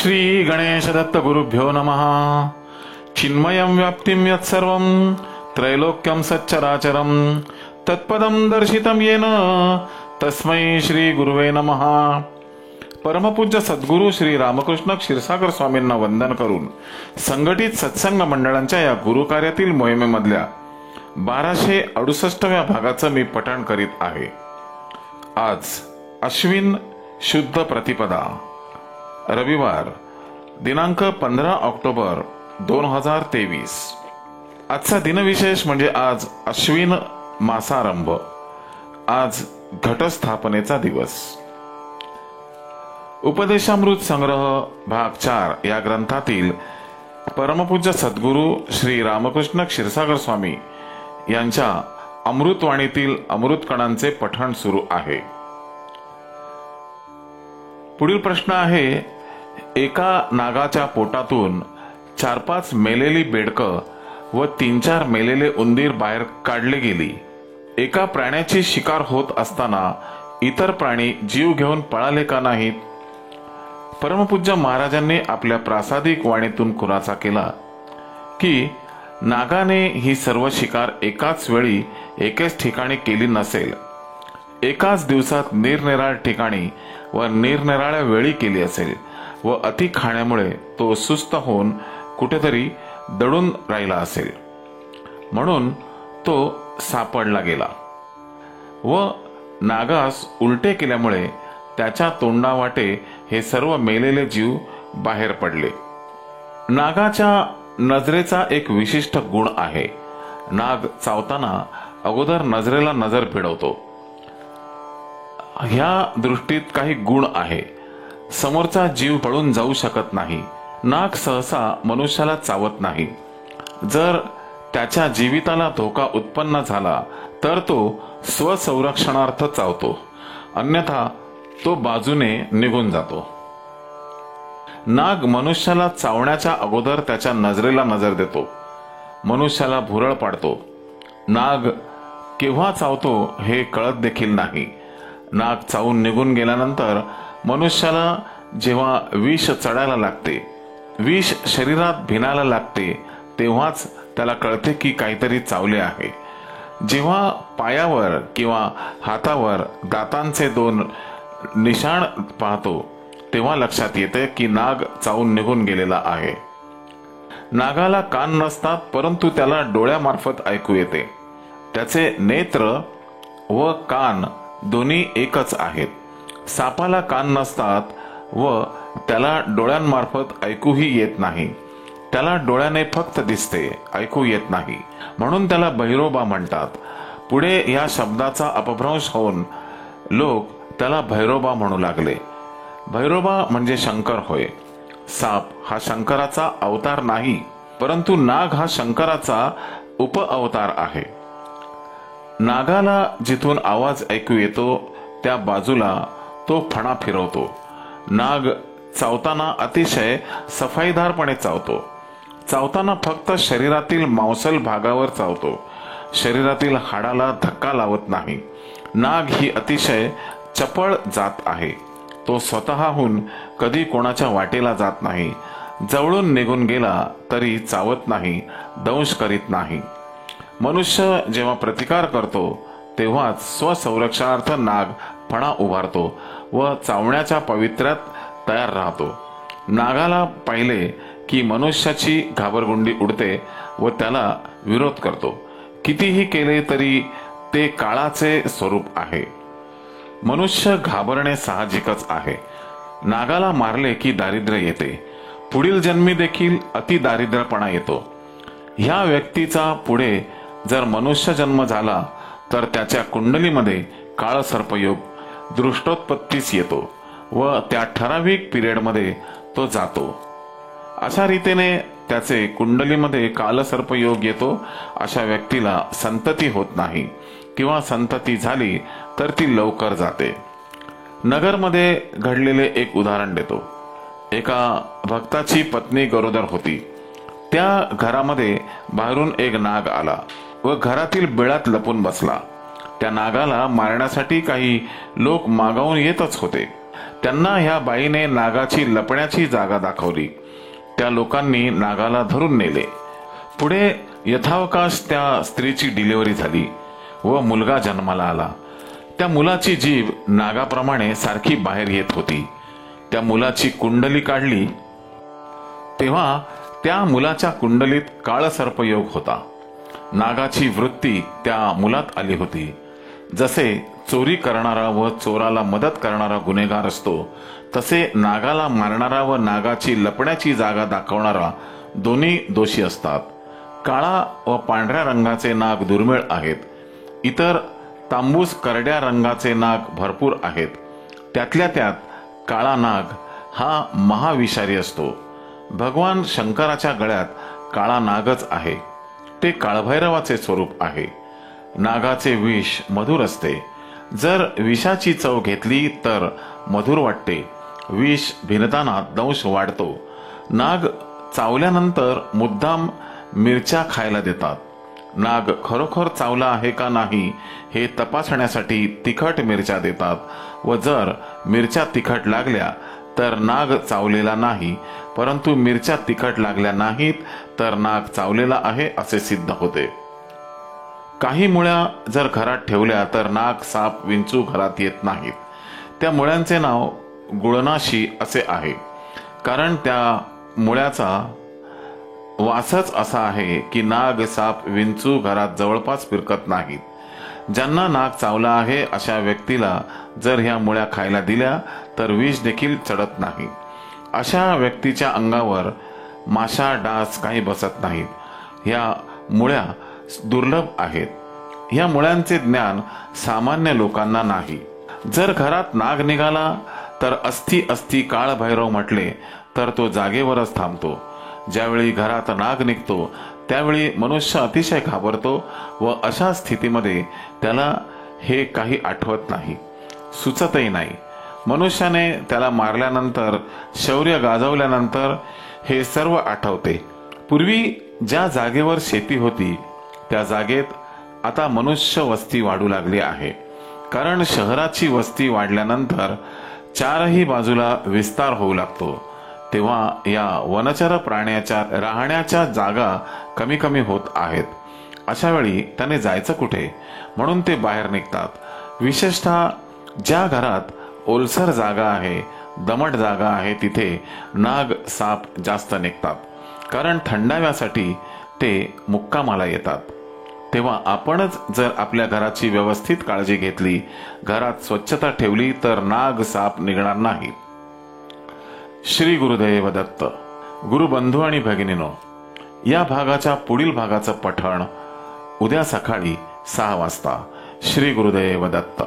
श्री गणेश दत्त गुरुभ्यो नमः। चिन्मयं व्याप्तिं यत्सर्वं त्रैलोक्यं सच्चराचरं तत्पदं दर्शितं येन तस्मै श्री गुरुवे नमः। परमपूज्य सद्गुरू श्री रामकृष्ण क्षीरसागर स्वामींना वंदन करून संघटित सत्संग मंडळांच्या या गुरुकार्यातील मोहिमेमधल्या 1268व्या भागाचं मी पठण करीत आहे। आज अश्विन शुद्ध प्रतिपदा, रविवार दिनांक 15 ऑक्टोबर 2023। आजचा दिनविशेष म्हणजे आज अश्विन मासारंभ, आज घटस्थापनेचा दिवस। उपदेशामृत संग्रह भाग 4 या ग्रंथातील परमपूज्य सद्गुरू श्री रामकृष्ण क्षीरसागर स्वामी यांच्या अमृतवाणीतील अमृतकणांचे पठण सुरू आहे। पुढील प्रश्न आहे, एका नागाच्या पोटातून 4-5 मेलेली बेडकं व 3-4 मेलेले उंदीर बाहेर काढले गेली। एका प्राण्याची शिकार होत असताना इतर प्राणी जीव घेऊन पळाले का नाहीत? परमपूज्य महाराजांनी आपल्या प्रासादिक वाणीतून खुलासा केला की नागाने ही सर्व शिकार एकाच वेळी एकेच ठिकाणी केली नसेल, एकाच दिवसात निरनिराळ्या ठिकाणी व निरनिराळ्या वेळी केली असेल व अति खाण्यामुळे तो सुस्त होऊन कुठेतरी दडून राहिला असेल, म्हणून तो सापडला गेला व नागास उलटे केल्यामुळे त्याच्या तोंडावाटे हे सर्व मेलेले जीव बाहेर पडले। नागाच्या नजरेचा एक विशिष्ट गुण आहे। नाग चावताना अगोदर नजरेला नजर भिडवतो। ह्या दृष्टीत काही गुण आहे। समोरचा जीव पळून जाऊ शकत नाही। नाग सहसा मनुष्याला चावत नाही। जर त्याच्या जीविताला धोका उत्पन्न झाला तर तो स्वसंरक्षणार्थ चावतो, अन्यथा तो बाजूने निघून जातो। नाग मनुष्याला चावण्याच्या अगोदर त्याच्या नजरेला नजर देतो, मनुष्याला भुरळ पाडतो। नाग केव्हा चावतो हे कळत देखील नाही। नाग चावून निघून गेल्यानंतर मनुष्याला जेव्हा विष चढायला लागते, विष शरीरात भिनायला लागते, तेव्हाच त्याला कळते की काहीतरी चावले आहे। जेव्हा पायावर किंवा हातावर दातांचे 2 निशाण पाहतो तेव्हा लक्षात येते की नाग चावून निघून गेलेला आहे। नागाला कान नसतात, परंतु त्याला डोळ्यामार्फत ऐकू येते। त्याचे नेत्र व कान दोन्ही एकच आहेत। सापाला कान नसतात व त्याला डोळ्यांमार्फत ऐकूही येत नाही। त्याला डोळ्याने फक्त दिसते, ऐकू येत नाही, म्हणून त्याला बहिरोबा म्हणतात। पुढे या शब्दाचा अपभ्रंश होऊन लोक त्याला भैरोबा म्हणू लागले। भैरोबा म्हणजे शंकर होय। साप हा शंकराचा अवतार नाही, परंतु नाग हा शंकराचा उपअवतार आहे। नागाला जिथून आवाज ऐकू येतो त्या बाजूला तो फणा फिरवतो। नाग चावताना अतिशय सफाईदारपणे चावतो। चावताना फक्त शरीरातील मांसल भागावर चावतो, शरीरातील हाडाला धक्का लावत नाही। नाग ही अतिशय चपळ जात आहे। तो स्वतःहून कधी कोणाच्या वाटेला जात नाही। जवळून निघून गेला तरी चावत नाही, दंश करीत नाही। मनुष्य जेव्हा प्रतिकार करतो तेव्हाच स्वसंरक्षणार्थ नाग फणा उभारतो व चावण्याच्या पवित्र्यात तयार राहतो। नागाला पाहिले की मनुष्याची घाबरगुंडी उडते व त्याला विरोध करतो। कितीही केले तरी ते काळाचे स्वरूप आहे। मनुष्य घाबरणे साहजिकच आहे। नागाला मारले की दारिद्र्य येते, पुढील जन्मी देखील अति दारिद्र्यपणा येतो। ह्या व्यक्तीचा पुढे जर मनुष्य जन्म झाला तर त्याच्या कुंडलीमध्ये काळ सर्पयोग दृष्टोत्पत्तीस येतो व त्या ठराविक पिरियडमध्ये तो जातो। अशा रीतीने त्याचे कुंडलीमध्ये कालसर्पयोग येतो। अशा व्यक्तीला संतती होत नाही किंवा संतती झाली तर ती लवकर जाते। नगरमध्ये घडलेले एक उदाहरण देतो। एका भक्ताची पत्नी गरोदर होती। त्या घरामध्ये बाहेरून एक नाग आला व घरातील बिळात लपून बसला। त्या नागाला मारण्यासाठी काही लोक मागावून येतच होते। त्यांना ह्या बाईने नागाची लपण्याची जागा दाखवली. त्या लोकांनी नागाला धरून नेले. पुढे यथावकाश त्या स्त्रीची डिलिव्हरी झाली व मुलगा जन्माला आला. त्या मुलाची जीभ नागाप्रमाणे सारखी बाहेर येत होती. त्या मुलाची कुंडली काढली तेव्हा त्या मुलाच्या कुंडलीत काळसर्पयोग होता. नागाची वृत्ती त्या मुलात आली होती. जसे चोरी करणारा व चोराला मदत करणारा गुन्हेगार असतो, तसे नागाला मारणारा व नागाची लपण्याची जागा दाखवणारा दोन्ही दोषी असतात. काळा व पांढऱ्या रंगाचे नाग दुर्मिळ आहेत. इतर तांबूस करड्या रंगाचे नाग भरपूर आहेत. त्यातल्या त्यात काळा नाग हा महाविषारी असतो. भगवान शंकराच्या गळ्यात काळा नागच आहे. ते काळभैरवाचे स्वरूप आहे. नागाचे विष मधुर असते. जर विषाची चव घेतली तर मधुर वाटते. विष भिनताना दंश वाढतो. नाग चावल्यानंतर मुद्दाम मिरच्या खायला देतात. नाग खरोखर चावला आहे का नाही हे तपासण्यासाठी तिखट मिरच्या देतात व जर मिरच्या तिखट लागल्या तर नाग चावलेला नाही, परंतु मिरच्या तिखट लागल्या नाहीत तर नाग चावलेला आहे असे सिद्ध होते. काही मुळ्या जर घरात ठेवल्या तर नाग, साप, विंचू घरात येत नाहीत. त्या मुळ्यांचे नाव गुळनाशी असे आहे, कारण त्या मुळ्याचा वासच असा आहे की नाग, साप, विंचू घरात जवळपास फिरकत नाहीत. ज्यांना नाग चावला आहे अशा व्यक्तीला जर ह्या मुळ्या खायला दिल्या तर विष देखील चढत नाही. अशा व्यक्तीच्या अंगावर माशा, डास काही बसत नाहीत. ह्या मुळ्या दुर्लभ आहेत. ह्या मुळ्यांचे ज्ञान सामान्य लोकांना नाही. जर घरात नाग निघाला तर अस्थि अस्थि काळभैरव म्हटले तर तो जागेवरच थांबतो. ज्यावेळी घरात नाग निघतो त्यावेळी मनुष्य अतिशय घाबरतो व अशा स्थितीमध्ये त्याला हे काही आठवत नाही, सुचतही नाही. मनुष्याने त्याला मारल्यानंतर, शौर्य गाजवल्यानंतर हे सर्व आठवते. पूर्वी ज्या जागेवर शेती होती त्या जागेत आता मनुष्य वस्ती वाढू लागली आहे. कारण शहराची वस्ती वाढल्यानंतर चारही बाजूला विस्तार होऊ लागतो. तेव्हा या वनचर प्राण्याच्या राहण्याच्या जागा कमी कमी होत आहेत. अशा वेळी त्याने जायचं कुठे, म्हणून ते बाहेर निघतात. विशेषतः ज्या घरात ओलसर जागा आहे, दमट जागा आहे, तिथे नाग, साप जास्त निघतात. कारण थंडाव्यासाठी ते मुक्कामाला येतात. तेव्हा आपणच जर आपल्या घराची व्यवस्थित काळजी घेतली, घरात स्वच्छता ठेवली तर नाग, साप निघणार नाही. श्री गुरुदेव दत्त. गुरुबंधू आणि भगिनीनो, या भागाच्या पुढील भागाचं पठण उद्या सकाळी 6 वाजता. श्री गुरुदेव दत्त.